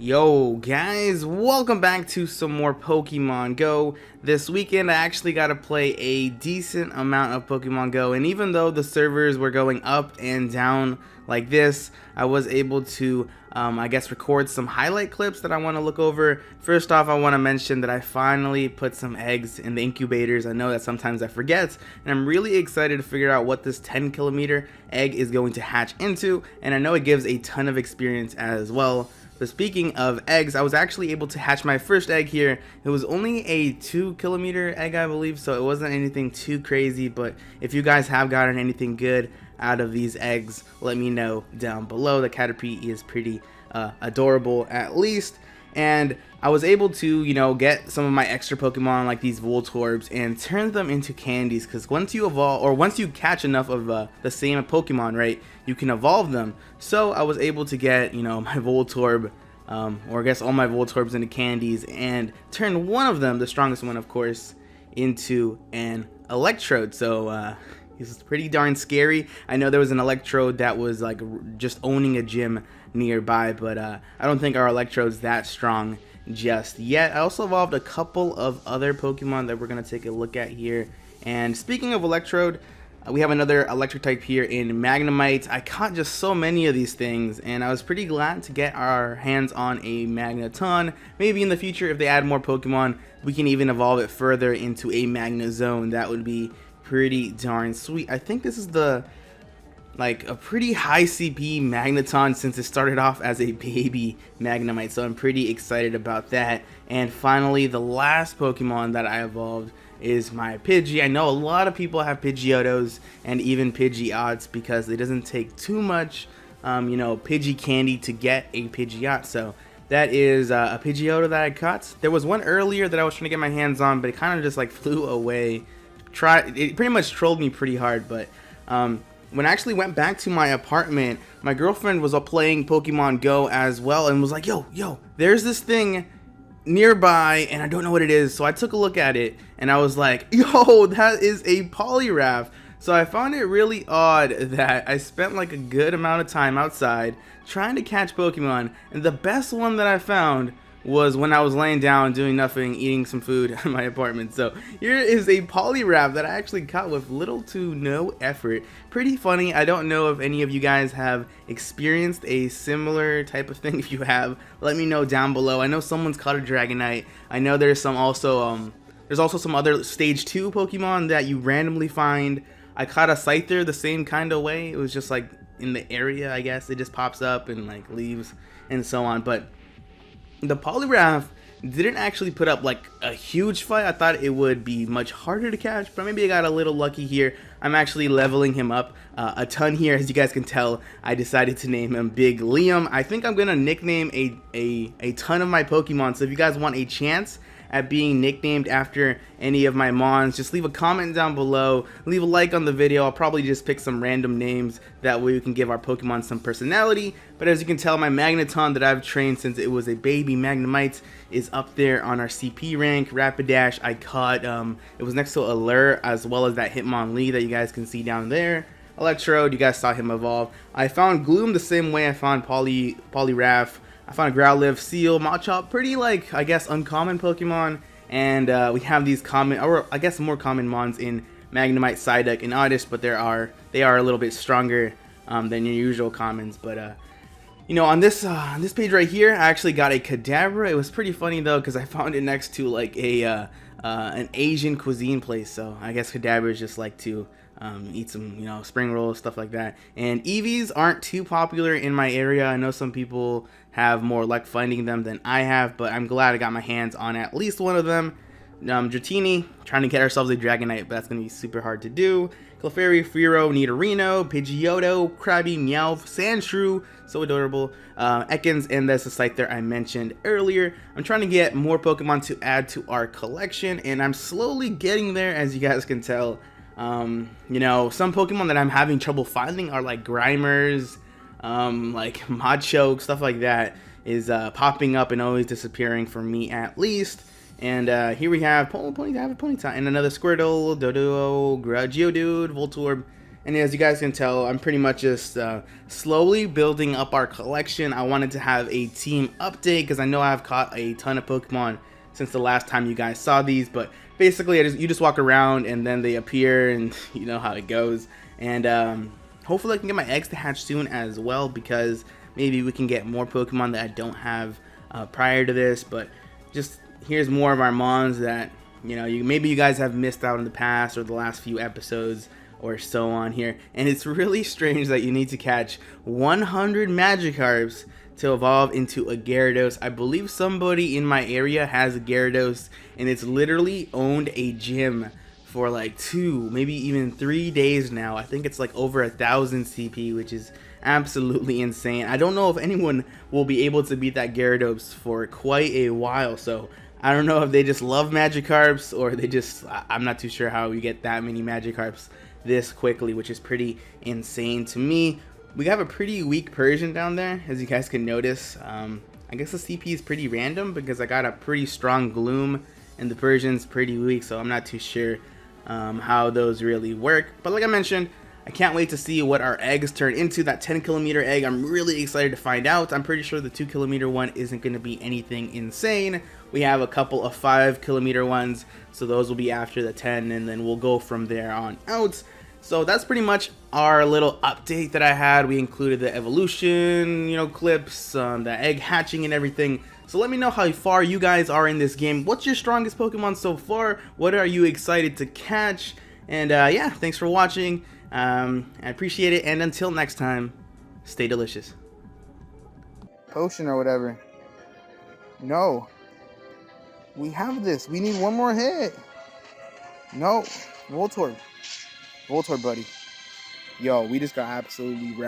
Yo guys, welcome back to some more Pokemon Go. This weekend I actually got to play a decent amount of Pokemon Go, and even though the servers were going up and down like this, I was able to I guess record some highlight clips that I want to look over. First off, I want to mention that I finally put some eggs in the incubators. I know that sometimes I forget, and I'm really excited to figure out what this 10-kilometer egg is going to hatch into, and I know it gives a ton of experience as well. But speaking of eggs, I was actually able to hatch my first egg here. It was only a 2-kilometer egg, I believe, so it wasn't anything too crazy. But if you guys have gotten anything good out of these eggs, let me know down below. The Caterpie is pretty adorable, at least. And I was able to, get some of my extra Pokemon like these Voltorbs and turn them into candies, because once you evolve, or once you catch enough of the same Pokemon, right, you can evolve them. So I was able to get, my Voltorb, or I guess all my Voltorbs into candies, and turn one of them, the strongest one of course, into an Electrode. So this is pretty darn scary. I know there was an Electrode that was like just owning a gym nearby, but I don't think our Electrode's that strong just yet. I also evolved a couple of other Pokemon that we're going to take a look at here. And speaking of Electrode, we have another electric type here in Magnemite. I caught just so many of these things, and I was pretty glad to get our hands on a Magneton. Maybe in the future, if they add more Pokemon, we can even evolve it further into a Magnezone. That would be pretty darn sweet. I think this is a pretty high CP Magneton since it started off as a baby Magnemite, so I'm pretty excited about that. And finally, the last Pokemon that I evolved is my Pidgey. I know a lot of people have Pidgeotos and even Pidgeots because it doesn't take too much, Pidgey candy to get a Pidgeot. So that is a Pidgeotto that I caught. There was one earlier that I was trying to get my hands on, but it kind of just like flew away. It pretty much trolled me pretty hard, but when I actually went back to my apartment, my girlfriend was playing Pokemon Go as well and was like, yo, there's this thing nearby and I don't know what it is. So I took a look at it and I was like, yo, that is a Poliwrath. So I found it really odd that I spent like a good amount of time outside trying to catch Pokemon, and the best one that I found was when I was laying down doing nothing, eating some food in my apartment. So here is a Poliwrath that I actually caught with little to no effort. Pretty funny. I don't know if any of you guys have experienced a similar type of thing. If you have, let me know down below. I know someone's caught a Dragonite. I know there's some also there's also some other stage 2 Pokemon that you randomly find. I caught a Scyther the same kind of way. It was just like in the area, I guess. It just pops up and like leaves and so on. But the Poliwrath didn't actually put up like a huge fight. I thought it would be much harder to catch, but maybe I got a little lucky here. I'm actually leveling him up a ton here. As you guys can tell, I decided to name him Big Liam. I think I'm gonna nickname a ton of my Pokemon, so if you guys want a chance at being nicknamed after any of my mons, just leave a comment down below, leave a like on the video. I'll probably just pick some random names, that way we can give our Pokemon some personality. But as you can tell, my Magneton that I've trained since it was a baby Magnemite is up there on our CP rank. Rapidash I caught, it was next to Allure, as well as that Hitmonlee that you guys can see down there. Electrode, you guys saw him evolve. I found Gloom the same way I found Poliwrath. I found a Growlithe, Seal, Machop, pretty like, I guess, uncommon Pokemon. And we have these common, or I guess more common mons in Magnemite, Psyduck, and Oddish, but they are a little bit stronger than your usual commons. But on this page right here, I actually got a Kadabra. It was pretty funny though, because I found it next to like an Asian cuisine place. So I guess Kadabras just like to eat some spring rolls, stuff like that. And Eevees aren't too popular in my area. I know some people have more luck finding them than I have, but I'm glad I got my hands on at least one of them. Dratini, trying to get ourselves a Dragonite, but that's going to be super hard to do. Clefairy, Fearow, Nidorino, Pidgeotto, Krabby, Meowth, Sandshrew, so adorable. Ekans, and that's the Scyther I mentioned earlier. I'm trying to get more Pokemon to add to our collection, and I'm slowly getting there, as you guys can tell. Some Pokemon that I'm having trouble finding are like Grimers, like Machoke, stuff like that is popping up and always disappearing for me at least. And here we have Ponyta, and another Squirtle, Doduo, Geodude, Voltorb, And as you guys can tell, I'm pretty much just slowly building up our collection. I wanted to have a team update because I know I've caught a ton of Pokemon since the last time you guys saw these, but basically you just walk around and then they appear, and you know how it goes. And hopefully I can get my eggs to hatch soon as well, because maybe we can get more Pokemon that I don't have prior to this. But just here's more of our mons that, you know, maybe you guys have missed out in the past or the last few episodes or so on here. And it's really strange that you need to catch 100 Magikarps to evolve into a Gyarados. I believe somebody in my area has a Gyarados, and it's literally owned a gym for like 2, maybe even 3 days now. I think it's like over 1,000 CP, which is absolutely insane. I don't know if anyone will be able to beat that Gyarados for quite a while, so I don't know if they just love Magikarps or they just, I'm not too sure how we get that many Magikarps this quickly, which is pretty insane to me. We have a pretty weak Persian down there, as you guys can notice. I guess the CP is pretty random because I got a pretty strong Gloom and the Persian's pretty weak, so I'm not too sure how those really work. But like I mentioned, I can't wait to see what our eggs turn into. That 10-kilometer egg, I'm really excited to find out. I'm pretty sure the 2-kilometer one isn't going to be anything insane. We have a couple of 5-kilometer ones, so those will be after the 10, and then we'll go from there on out. So that's pretty much our little update that I had. We included the evolution, you know, clips, the egg hatching and everything. So let me know how far you guys are in this game. What's your strongest Pokemon so far? What are you excited to catch? And yeah, thanks for watching. I appreciate it, and until next time, stay delicious. Potion or whatever. No. We have this. We need one more hit. No. Voltorb. Voltorb, buddy. Yo, we just got absolutely wrecked.